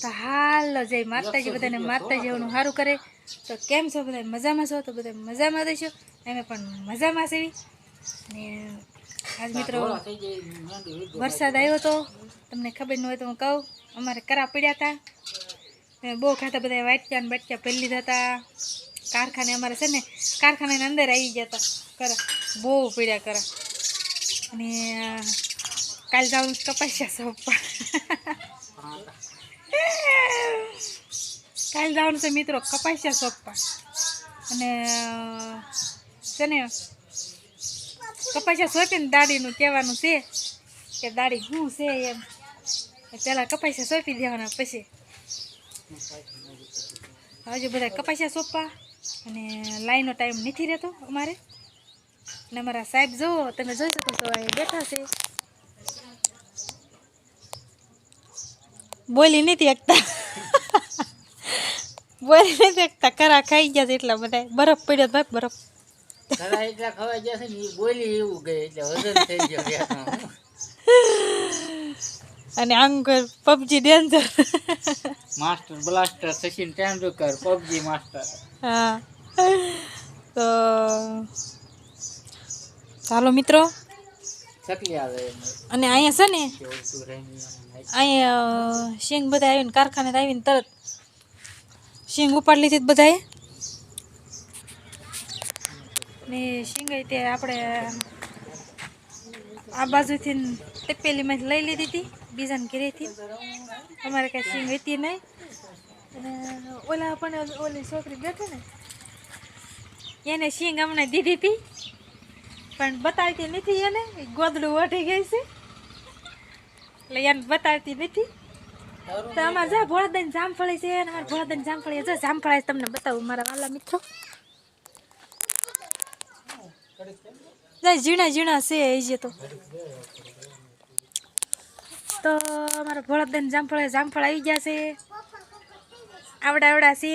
તો હાલો જય માતાજી, બધાને માતાજીનું સારું કરે. તો કેમ છો બધા? મજામાં છો? તો બધા મજામાં દેશો, અમે પણ મજામાં છીએ. ને આજ મિત્રો વરસાદ આવ્યો તો, તમને ખબર ન હોય તો હું કહું, અમારે કરા પડ્યા હતા. બહુ ખાતા બધા વાટક્યા ને બાટક્યા પહેરી લીધા હતા. કારખાને અમારે છે ને, કારખાનાની અંદર આવી ગયા હતા કરા, બહુ પડ્યા કરા. અને કાલ જવાનું કપાસ્યા સોંપવા. કાલ જવાનું છે મિત્રો કપાસ્યા સોંપવા. અને છે ને કપાસ્યા સોંપીને દાડીનું કહેવાનું છે કે દાડી શું છે એમ. પહેલાં કપાસ્યા સોંપી દેવાના, પછી હજુ બધા કપાસ્યા સોંપવા. અને લાઈનનો ટાઈમ નથી રહેતો અમારે. અને અમારા સાહેબ જુઓ, તમે જોઈ શકો છો, અહીં બેઠા છે. બોલી નથી એકતા, બોલી નથી એકતા, કરા ખાઈ ગયા છે એટલા બધા. બરફ પડ્યો ભાઈ, બરફ એટલા ખવાઈ જશે ને, બોલી એવું ગઈ એટલે વજન થઈ ગયો. અને આંગર PUBG danger master blaster Sachin Tendulkar PUBG master. હા, તો ચાલો મિત્રો. ચકલી આવે અને અહીંયા છે ને, અહીંયા સિંગ બધા આવીને કારખાને આવીને તરત સિંગ ઉપાડી લીધી બધાએ. ને સિંગ તે આપણે આ બાજુથી ટેપેલીમાંથી લઈ લીધી હતી, બીજાને ઘરેથી. અમારે કાંઈ સિંગ હતી નહીં. અને ઓલા પણ ઓલી છોકરી બેઠી ને, એને સિંગ અમને દીધી હતી, પણ બતાવતી નથી. એને ગોદડું વટી ગઈ છે એટલે એને બતાવતી નથી. તો અમારે જા ભોળાદાન જામફળી છે, અને અમારે ભોળાદાન જામફળી જો જામફળા તમને બતાવું મારા વાલા મિત્રો. ઝીણા ઝીણા છે એ જે. તો અમારા ભોળાદાન જામફળ આવી ગયા છે. આવડા છે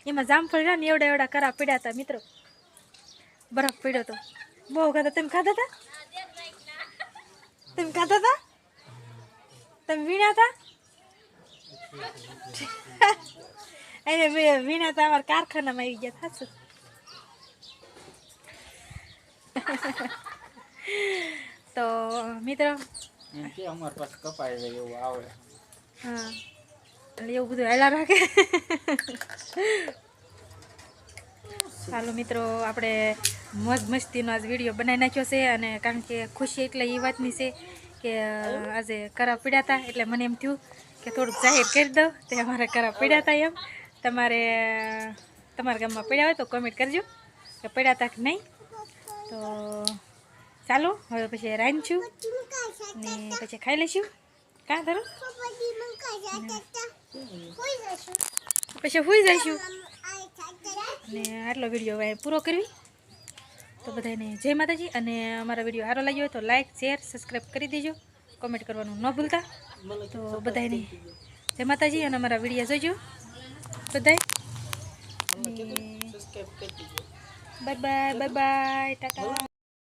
એમાં જામફળ રહ્યા ને, એવડા કરા પડ્યા હતા મિત્રો. બરફ પડ્યો તો બહુ ખાધા. તમે ખાધા હતા? તમે ખાધા હતા? તમે વીણ્યા હતા? વીણ્યા હતા, અમારા કારખાનામાં આવી ગયા થશે. તો મિત્રો અમારે પાસે કપાઈ જાય એવું આવે. હા, એટલે એવું બધું હેલા રાખે. ચાલો મિત્રો, આપણે મોજ મસ્તીનો આજ વિડીયો બનાવી નાખ્યો છે. અને કારણ કે ખુશી એટલે એ વાતની છે કે આજે કરા પડ્યા હતા, એટલે મને એમ થયું કે થોડુંક જાહેર કરી દઉં. તે અમારે કરા પડ્યા હતા એમ. તમારા ગામમાં પડ્યા હોય તો કોમેન્ટ કરજો કે પડ્યા હતા કે નહીં. તો ચાલો હવે પછી રાંધશું ને પછી ખાઈ લઈશું. કાં ધરો પછી સુઈ જઈશું. અને આટલો વિડીયો પૂરો કરવી. તો બધાને જય માતાજી. અને અમારો વિડીયો સારો લાગ્યો હોય તો લાઈક, શેર, સબસ્ક્રાઈબ કરી દેજો. કોમેન્ટ કરવાનું ન ભૂલતા. તો બધાને જય માતાજી. અને અમારા વિડીયો જોજો બધાય. Bye bye, bye bye, Tata.